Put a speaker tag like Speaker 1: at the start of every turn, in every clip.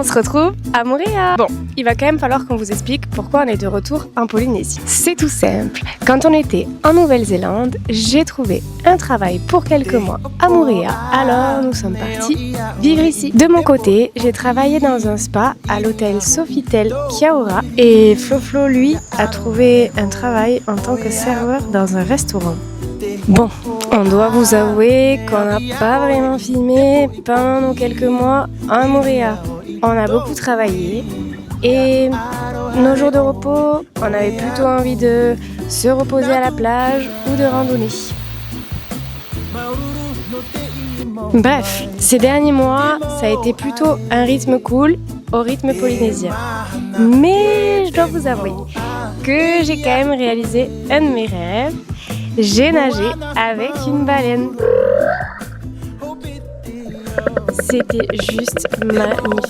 Speaker 1: se retrouve à Moorea. Bon, il va quand même falloir qu'on vous explique pourquoi on est de retour en Polynésie. C'est tout simple. Quand on était en Nouvelle-Zélande, j'ai trouvé un travail pour quelques mois à Moorea. Alors nous sommes partis vivre ici. De mon côté, j'ai travaillé dans un spa à l'hôtel Sofitel Kiaora et Flo, lui, a trouvé un travail en tant que serveur dans un restaurant. Bon, on doit vous avouer qu'on n'a pas vraiment filmé pendant nos quelques mois à Moorea. On a beaucoup travaillé et nos jours de repos, on avait plutôt envie de se reposer à la plage ou de randonner. Bref, ces derniers mois, ça a été plutôt un rythme cool au rythme polynésien. Mais je dois vous avouer que j'ai quand même réalisé un de mes rêves. J'ai nagé avec une baleine. C'était juste magnifique.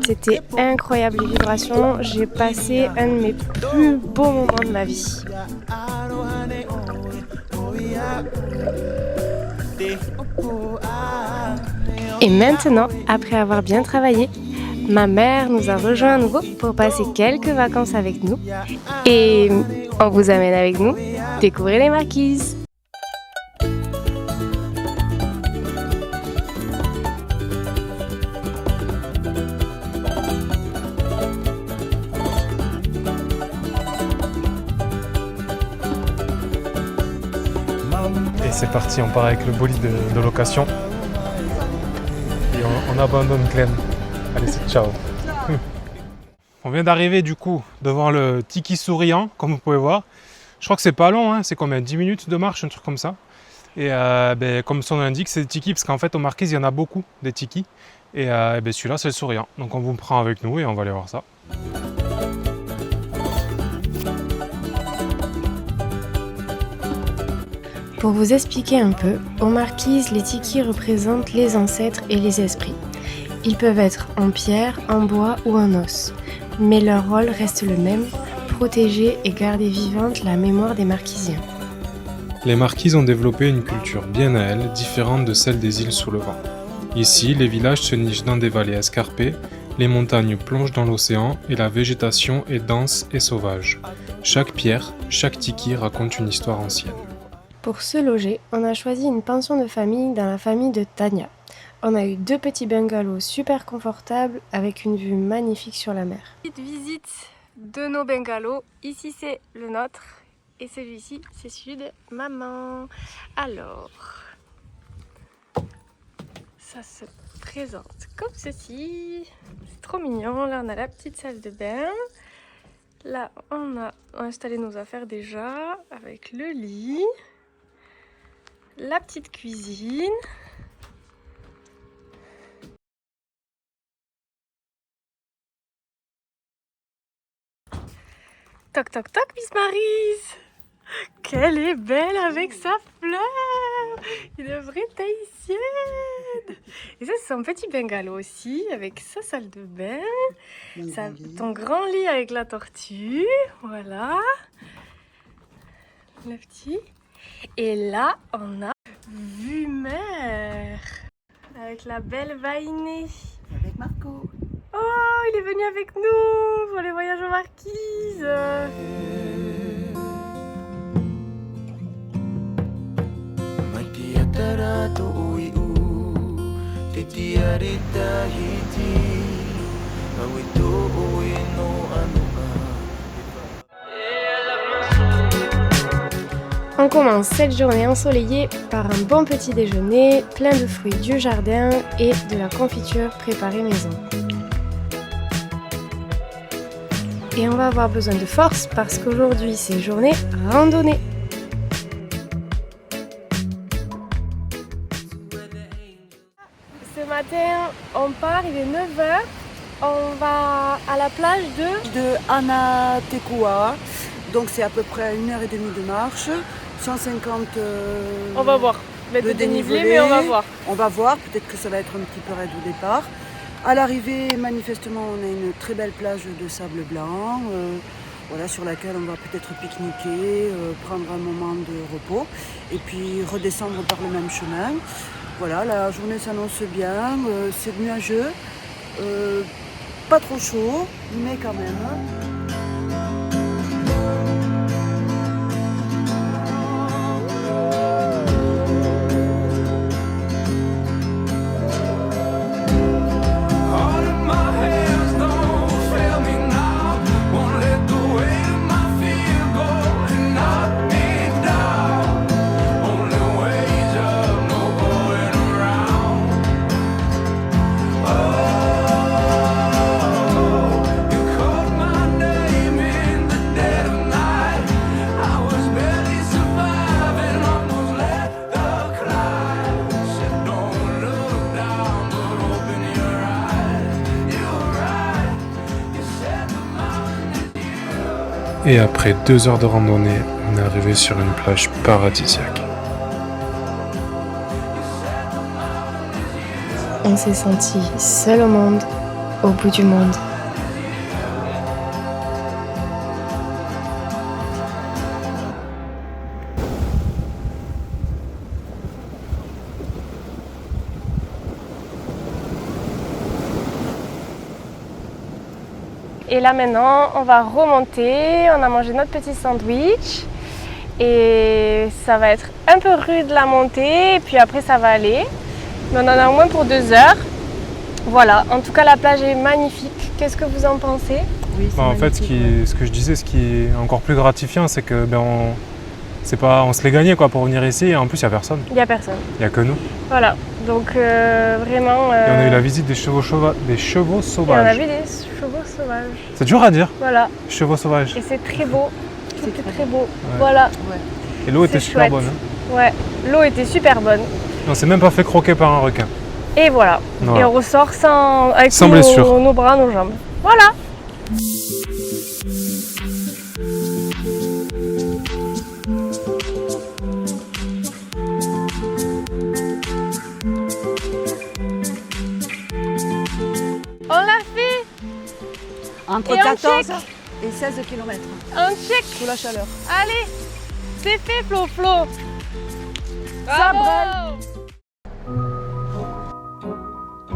Speaker 1: C'était incroyable les vibrations. J'ai passé un de mes plus beaux moments de ma vie. Et maintenant, après avoir bien travaillé, ma mère nous a rejoints à nouveau pour passer quelques vacances avec nous. Et on vous amène avec nous découvrir les marquises.
Speaker 2: Et c'est parti, on part avec le bolide de location. Et on abandonne Glen. Allez, c'est ciao. On vient d'arriver du coup devant le Tiki Souriant, comme vous pouvez voir. Je crois que c'est pas long, hein, c'est combien 10 minutes de marche, un truc comme ça. Et comme son nom l'indique, c'est des Tiki, parce qu'en fait aux Marquises, il y en a beaucoup des Tiki. Et celui-là, c'est le Souriant. Donc on vous prend avec nous et on va aller voir ça.
Speaker 1: Pour vous expliquer un peu, aux Marquises, les Tiki représentent les ancêtres et les esprits. Ils peuvent être en pierre, en bois ou en os, mais leur rôle reste le même, protéger et garder vivante la mémoire des Marquisiens.
Speaker 2: Les Marquises ont développé une culture bien à elles, différente de celle des îles sous le vent. Ici, les villages se nichent dans des vallées escarpées, les montagnes plongent dans l'océan et la végétation est dense et sauvage. Chaque pierre, chaque tiki raconte une histoire ancienne.
Speaker 1: Pour se loger, on a choisi une pension de famille dans la famille de Tania. On a eu 2 petits bungalows super confortables avec une vue magnifique sur la mer. Petite visite de nos bungalows. Ici c'est le nôtre et celui-ci c'est celui de maman. Alors, ça se présente comme ceci. C'est trop mignon. Là on a la petite salle de bain. Là on a installé nos affaires déjà avec le lit. La petite cuisine. Toc toc toc, Miss Maryse. Qu'elle est belle avec sa fleur. Une vraie tahitienne. Et ça c'est son petit bungalow aussi avec sa salle de bain. Ton grand lit avec la tortue. Voilà. Le petit. Et là on a vue mer. Avec la belle Vainée.
Speaker 3: Avec Marco.
Speaker 1: Oh, il est venu avec nous pour les voyages aux Marquises. On commence cette journée ensoleillée par un bon petit déjeuner, plein de fruits du jardin et de la confiture préparée maison. Et on va avoir besoin de force parce qu'aujourd'hui c'est journée randonnée. Ce matin on part, il est 9h, on va à la plage
Speaker 3: De Anatekua, donc c'est à peu près 1h30 de marche, 150
Speaker 1: On va voir,
Speaker 3: de
Speaker 1: dénivelé mais on va voir.
Speaker 3: On va voir, peut-être que ça va être un petit peu raide au départ. À l'arrivée, manifestement, on a une très belle plage de sable blanc. voilà, sur laquelle on va peut-être pique-niquer, prendre un moment de repos et puis redescendre par le même chemin. Voilà, la journée s'annonce bien, c'est nuageux, pas trop chaud, mais quand même.
Speaker 2: Et après 2 heures de randonnée, on est arrivé sur une plage paradisiaque.
Speaker 1: On s'est senti seul au monde, au bout du monde. Et là maintenant, on va remonter, on a mangé notre petit sandwich et ça va être un peu rude la montée et puis après ça va aller. Mais on en a au moins pour 2 heures. Voilà, en tout cas la plage est magnifique. Qu'est-ce que vous en pensez?
Speaker 3: Oui,
Speaker 2: En fait, ce que je disais, ce qui est encore plus gratifiant, c'est que on se l'est gagné quoi, pour venir ici et en plus il n'y a personne.
Speaker 1: Il n'y a personne.
Speaker 2: Il n'y a que nous.
Speaker 1: Voilà, donc vraiment...
Speaker 2: Et on a eu la visite des chevaux sauvages.
Speaker 1: Et on a vu des chevaux sauvages.
Speaker 2: C'est dur à dire,
Speaker 1: Voilà,
Speaker 2: chevaux sauvages.
Speaker 1: et c'est très beau. C'était très beau.
Speaker 2: Ouais.
Speaker 1: Voilà,
Speaker 2: Et l'eau était
Speaker 1: c'est
Speaker 2: super
Speaker 1: chouette.
Speaker 2: bonne. Hein.
Speaker 1: Ouais, l'eau était super bonne.
Speaker 2: On s'est même pas fait croquer par un requin.
Speaker 1: Et voilà.
Speaker 2: Voilà.
Speaker 1: Et on ressort avec
Speaker 2: Sans blessure.
Speaker 1: nos bras, nos jambes. Voilà. On l'a fait.
Speaker 3: Entre
Speaker 1: Et on
Speaker 3: 14
Speaker 1: check.
Speaker 3: et 16 km
Speaker 1: Un check.
Speaker 3: sous la chaleur.
Speaker 1: Allez, c'est fait Flo.
Speaker 3: Ça
Speaker 1: Bravo.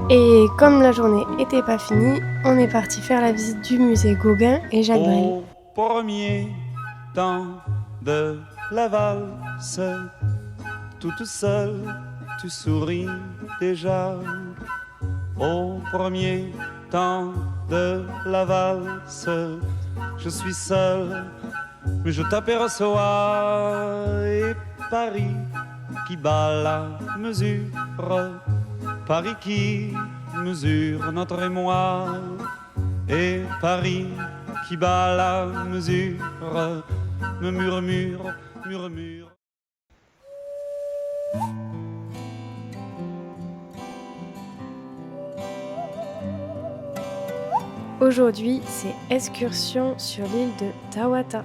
Speaker 1: Et comme la journée était pas finie, on est parti faire la visite du musée Gauguin et Jacques Brel.
Speaker 4: Au premier temps de la valse, toute seule, tu souris déjà. Au premier temps de la valse, je suis seul, mais je t'aperçois. Et Paris qui bat la mesure, Paris qui mesure notre émoi. Et Paris qui bat la mesure, me murmure.
Speaker 1: Aujourd'hui, c'est excursion sur l'île de Tawata.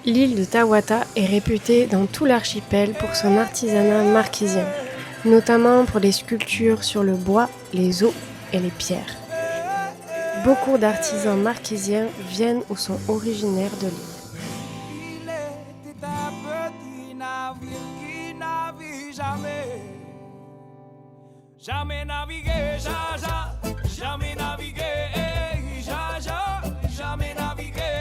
Speaker 1: L'île de Tawata est réputée dans tout l'archipel pour son artisanat marquisien, notamment pour les sculptures sur le bois, les os et les pierres. Beaucoup d'artisans marquisiens viennent ou sont originaires de l'île.
Speaker 5: Il était un petit navire qui navigue jamais. Jamais navigué, jamais navigué, jamais navigué.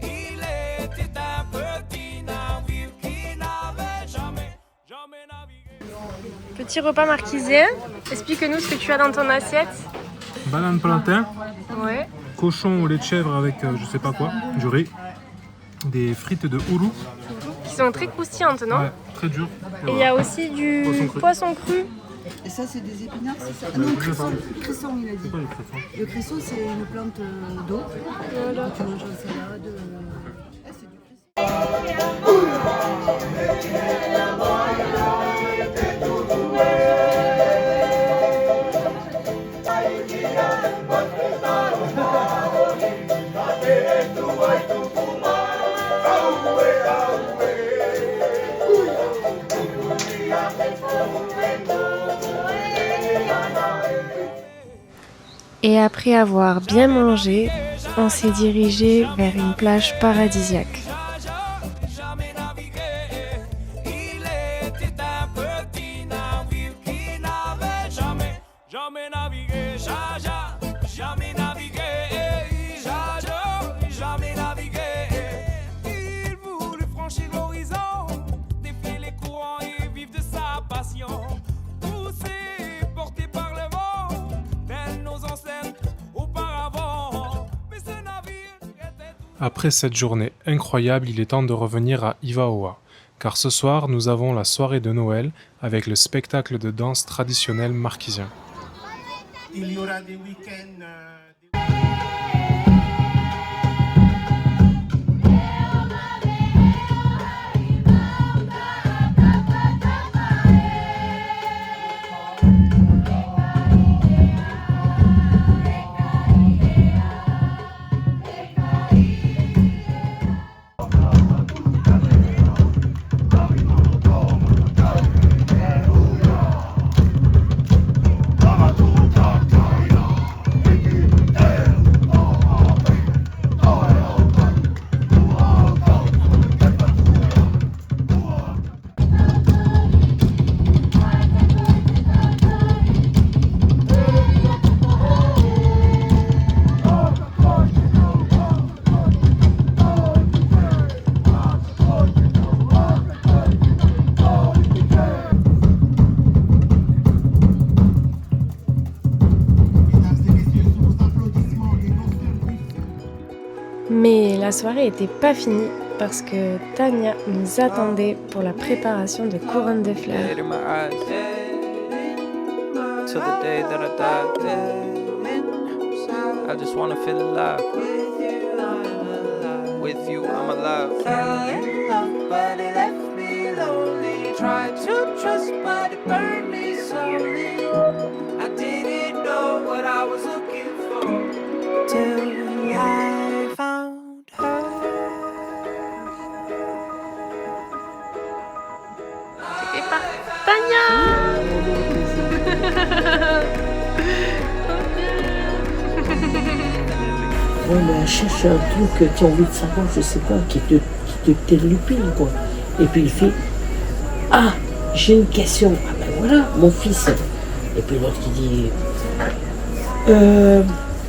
Speaker 5: Il était un petit navire qui n'avait jamais navigué.
Speaker 1: Petit repas marquisien, explique-nous ce que tu as dans ton assiette.
Speaker 2: Banane plantain,
Speaker 1: Ouais.
Speaker 2: cochon au lait de chèvre avec je sais pas quoi, du riz, des frites de houlou.
Speaker 1: Qui sont très croustillantes, non?
Speaker 2: Ouais, très dur.
Speaker 1: Et il y a aussi du
Speaker 2: Poisson cru.
Speaker 1: poisson cru
Speaker 3: Et ça, c'est des épinards, c'est ça? Ah non, cresson, il a dit. Le cresson, c'est une plante d'eau. Voilà. Tu manges en salade. C'est du cresson.
Speaker 1: Et après avoir bien mangé, on s'est dirigé vers une plage paradisiaque.
Speaker 5: Jamais navigué, il était un petit navire qui n'avait jamais navigué, jamais navigué, jamais navigué. Il voulut franchir l'horizon, défier les courants et vivre de sa passion. Poussé, porté par le vent, tels nos ancêtres auparavant. Mais ce navire était tout.
Speaker 2: Après cette journée incroyable, il est temps de revenir à Ivaoa, car ce soir nous avons la soirée de Noël avec le spectacle de danse traditionnel marquisien.
Speaker 6: Il y aura des week-ends.
Speaker 1: Mais la soirée n'était pas finie parce que Tania nous attendait pour la préparation de couronnes de fleurs.
Speaker 7: Dead in my eyes. Till the day that I die. I just wanna feel alive. With you, I'm alive.
Speaker 5: Fell in love, but it left me lonely. Tried to trust, but it burned me slowly. I didn't know what I was looking for till I found her.
Speaker 8: Ouais, mais elle cherche un truc qui a envie de savoir, je sais pas, qui te terripile, quoi. Et puis il fait ah, j'ai une question. Ah ben voilà, mon fils. Et puis l'autre qui dit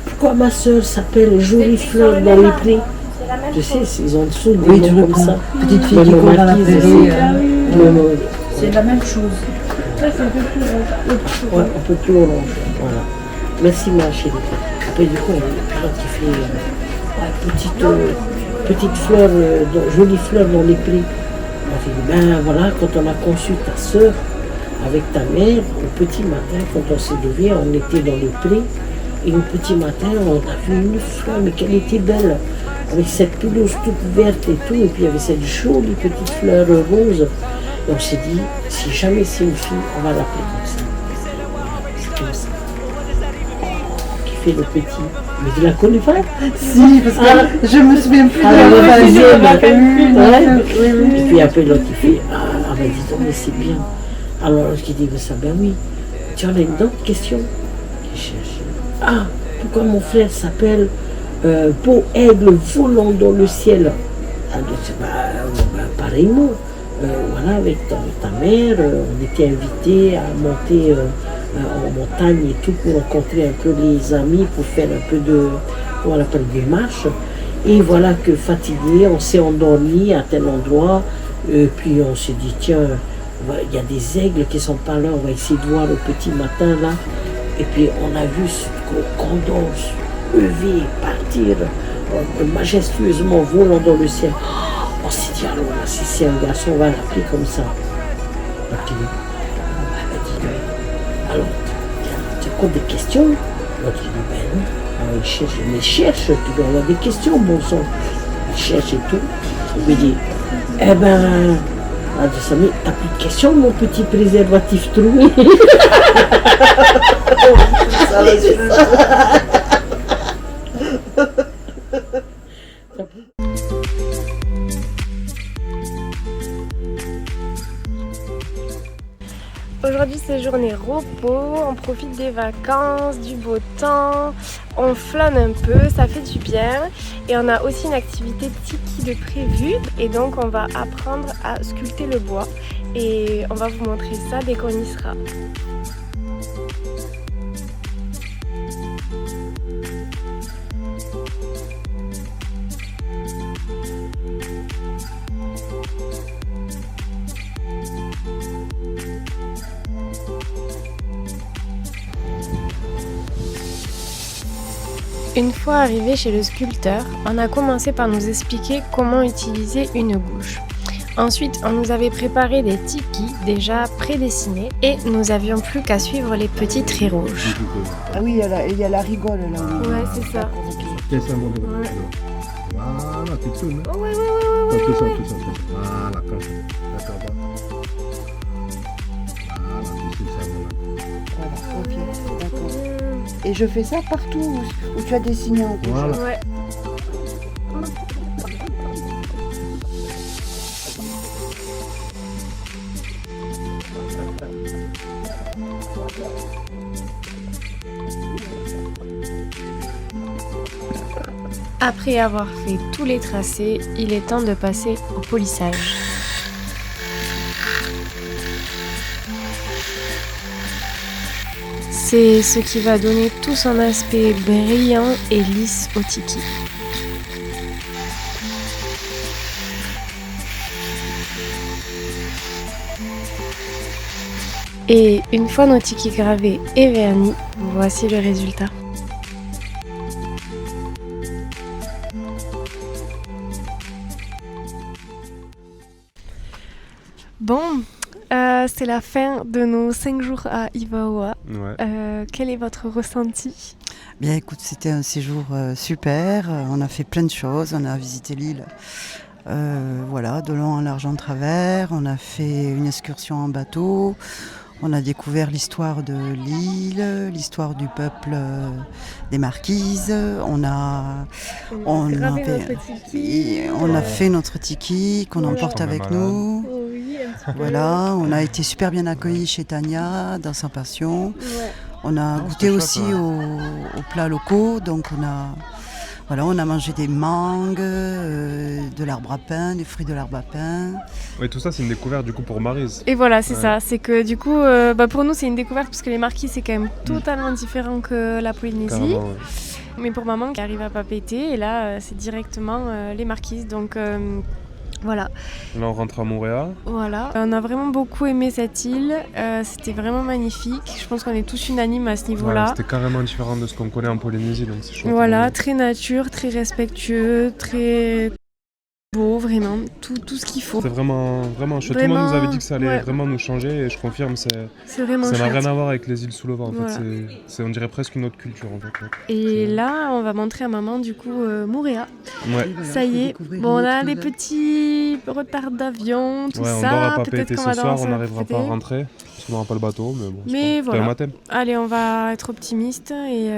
Speaker 8: pourquoi ma soeur s'appelle Jolie Fleur dans les prés? Je sais, ils ont dessous des noms comme ça.
Speaker 3: Petite fille qui court dans la prairie.
Speaker 8: C'est la même chose. Ouais, un peu plus orange. Voilà. Merci ma chérie. Après du coup, il y a l'autre qui fait petite fleur, jolie fleur dans les prés. On fait ben voilà, quand on a conçu ta soeur avec ta mère, au petit matin, quand on s'est levé, on était dans le pré. Et au petit matin, on a vu une fleur, mais qu'elle était belle, avec cette pelouse toute verte et tout, et puis il y avait cette jolie petite fleur rose. Et on s'est dit, si jamais c'est une fille, on va l'appeler comme ça. C'est comme ça. Qui fait le petit. Mais tu la connais pas?
Speaker 3: Si, parce que je me souviens plus de
Speaker 8: la
Speaker 3: la
Speaker 8: deuxième.
Speaker 3: famille.
Speaker 8: Et puis après l'autre, il fait, ah ben dis donc, mais c'est bien. Alors l'autre qui dit, ça, ben oui. Tu en as une autre question? Je cherche. Ah, pourquoi mon frère s'appelle Beau Aigle volant dans le ciel? Pareillement. Voilà, avec ta mère, on était invités à monter en montagne et tout pour rencontrer un peu les amis, pour faire un peu de, on l'appelle des marches. Et voilà que fatigué, on s'est endormi à tel endroit, puis on s'est dit tiens, il y a des aigles qui sont pas là, on va essayer de voir au petit matin là. Et puis on a vu ce condor se lever, partir majestueusement volant dans le ciel. On s'est dit alors là, si c'est un garçon, on va l'appeler comme ça. Et puis, encore des questions? L'autre il dit, ben non. Alors, il cherche, mais cherche, tu dois avoir des questions, bon sang. Il cherche et tout. Il me dit, eh ben, Samy, t'as plus de questions, mon petit préservatif troué? C'est ça.
Speaker 1: Aujourd'hui c'est journée repos, on profite des vacances, du beau temps, on flâne un peu, ça fait du bien et on a aussi une activité tiki de prévue et donc on va apprendre à sculpter le bois et on va vous montrer ça dès qu'on y sera. Une fois arrivé chez le sculpteur, on a commencé par nous expliquer comment utiliser une gouge. Ensuite, on nous avait préparé des tikis déjà prédessinés et nous avions plus qu'à suivre les petits traits rouges.
Speaker 3: Ah oui, il y a la rigole là.
Speaker 1: Ouais, c'est ça.
Speaker 9: Tiens, ça, mon
Speaker 1: Ouais.
Speaker 9: Voilà, tu tournes.
Speaker 1: Oh, ouais.
Speaker 9: Tout ça. Voilà, comme ça. D'accord, bon. Voilà, tu sais ça, voilà.
Speaker 3: Voilà, ok, d'accord. Et je fais ça partout où tu as dessiné en rouge.
Speaker 9: Voilà.
Speaker 1: Ouais. Après avoir fait tous les tracés, il est temps de passer au polissage. C'est ce qui va donner tout son aspect brillant et lisse au tiki. Et une fois nos tikis gravés et vernis, voici le résultat. Bon, c'est la fin de nos 5 jours à Ivaoa.
Speaker 2: Ouais.
Speaker 1: Quel est votre ressenti ?
Speaker 3: Bien écoute, c'était un séjour super, on a fait plein de choses, on a visité l'île voilà, de long en large en travers, on a fait une excursion en bateau, on a découvert l'histoire de l'île, l'histoire du peuple des Marquises, on a fait notre tiki qu'on emporte avec nous. Voilà, on a été super bien accueillis chez Tania dans sa passion.
Speaker 1: Ouais.
Speaker 3: On a goûté aussi aux plats locaux, donc on a mangé des mangues, de l'arbre à pain, des fruits de l'arbre à pain.
Speaker 2: Et tout ça, c'est une découverte du coup pour Maryse.
Speaker 1: Et voilà, c'est ça. C'est que du coup, pour nous, c'est une découverte parce que les Marquises, c'est quand même totalement différent que la Polynésie.
Speaker 2: Carrément, ouais.
Speaker 1: Mais pour maman qui arrive à Papeete, et là, c'est directement les Marquises. Donc voilà.
Speaker 2: Là, on rentre à Montréal.
Speaker 1: Voilà. On a vraiment beaucoup aimé cette île. C'était vraiment magnifique. Je pense qu'on est tous unanimes à ce niveau-là.
Speaker 2: Ouais, c'était carrément différent de ce qu'on connaît en Polynésie, donc c'est chouette.
Speaker 1: Voilà, très nature, très respectueux, très beau, vraiment, tout ce qu'il faut.
Speaker 2: C'est vraiment chouette. Tout le monde nous avait dit que ça allait vraiment nous changer et je confirme,
Speaker 1: C'est vraiment
Speaker 2: ça n'a
Speaker 1: chouette.
Speaker 2: rien à voir avec les îles sous le vent. En
Speaker 1: Voilà.
Speaker 2: fait, c'est on dirait presque une autre culture en fait.
Speaker 1: Et là, on va montrer à maman du coup Moorea.
Speaker 2: Ouais.
Speaker 1: Ça y est, bon, on a des petits retards d'avion, tout
Speaker 2: Ouais, on
Speaker 1: ça.
Speaker 2: dort à
Speaker 1: Peut-être
Speaker 2: Papeete
Speaker 1: qu'on
Speaker 2: ce
Speaker 1: va
Speaker 2: soir,
Speaker 1: danser
Speaker 2: on
Speaker 1: à
Speaker 2: n'arrivera
Speaker 1: Papeete.
Speaker 2: pas à rentrer parce qu'on n'aura pas le bateau, mais bon.
Speaker 1: Mais voilà.
Speaker 2: Demain matin.
Speaker 1: Allez, on va être optimiste et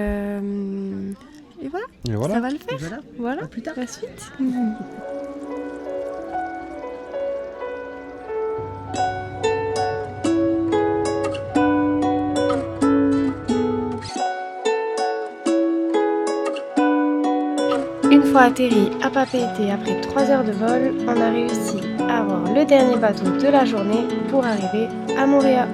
Speaker 1: voilà,
Speaker 2: Et voilà.
Speaker 1: ça va le faire. Voilà,
Speaker 8: plus tard.
Speaker 1: la suite. Une fois atterri à Papeete après 3 heures de vol, on a réussi à avoir le dernier bateau de la journée pour arriver à Moorea.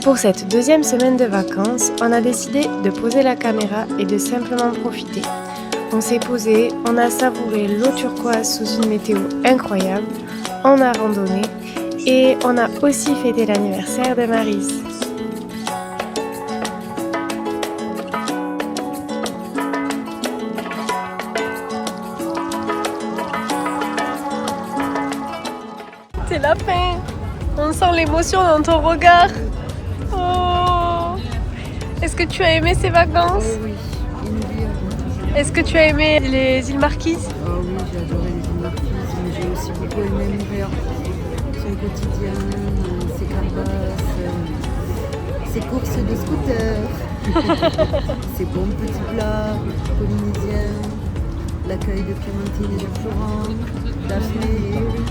Speaker 1: Pour cette deuxième semaine de vacances, on a décidé de poser la caméra et de simplement profiter. On s'est posé, on a savouré l'eau turquoise sous une météo incroyable, on a randonné et on a aussi fêté l'anniversaire de Maryse. C'est la fin! On sent l'émotion dans ton regard. Oh. Est-ce que tu as aimé ces vacances?
Speaker 3: Oui, inoubliable.
Speaker 1: Est-ce que tu as aimé les îles Marquises?
Speaker 3: Oui, j'ai adoré les îles Marquises, mais j'ai aussi beaucoup aimé Nouméa. Son quotidien, ses carbasses, ses courses de scooter, ses bons petits plats polynésiens, l'accueil de Clémentine et de Florent, Daphné et Eric.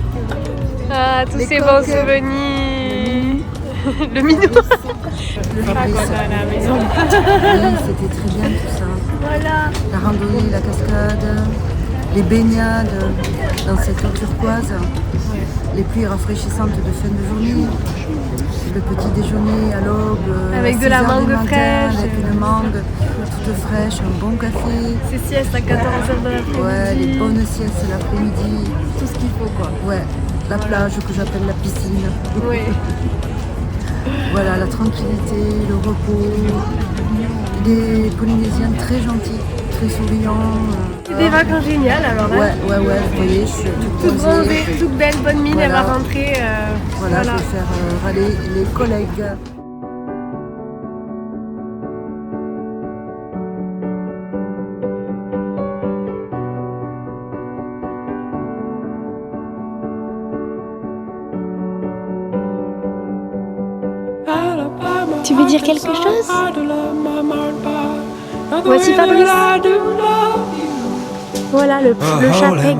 Speaker 1: Ah, tous
Speaker 3: Les
Speaker 1: ces bons
Speaker 3: coques,
Speaker 1: souvenirs. Le minou.
Speaker 3: Le Fabrice.
Speaker 1: à la maison.
Speaker 3: Oui, c'était très bien tout ça.
Speaker 1: Voilà.
Speaker 3: La randonnée, la cascade, les baignades dans cette eau turquoise, les pluies rafraîchissantes de fin de journée, le petit déjeuner à l'aube,
Speaker 1: Avec
Speaker 3: à
Speaker 1: de la
Speaker 3: 6 heures du
Speaker 1: mangue
Speaker 3: matin,
Speaker 1: fraîche.
Speaker 3: avec une mangue toute fraîche, un bon café,
Speaker 1: C'est sieste à 14h de l'après-midi.
Speaker 3: ouais, les bonnes siestes l'après-midi,
Speaker 1: Tout ce qu'il faut quoi.
Speaker 3: ouais, la plage que j'appelle la piscine.
Speaker 1: Oui.
Speaker 3: Voilà, la tranquillité, le repos, des Polynésiens très gentils, très souriants.
Speaker 1: C'est des vacances géniales alors.
Speaker 3: Ouais,
Speaker 1: Hein.
Speaker 3: vous voyez, je suis toute
Speaker 1: Toute
Speaker 3: bronzée.
Speaker 1: bronzée, toute belle, bonne mine,
Speaker 3: Voilà.
Speaker 1: elle va rentrer.
Speaker 3: Voilà, je vais faire râler les collègues.
Speaker 1: Tu veux dire quelque chose? Voici Fabrice. Voilà le chat Peg.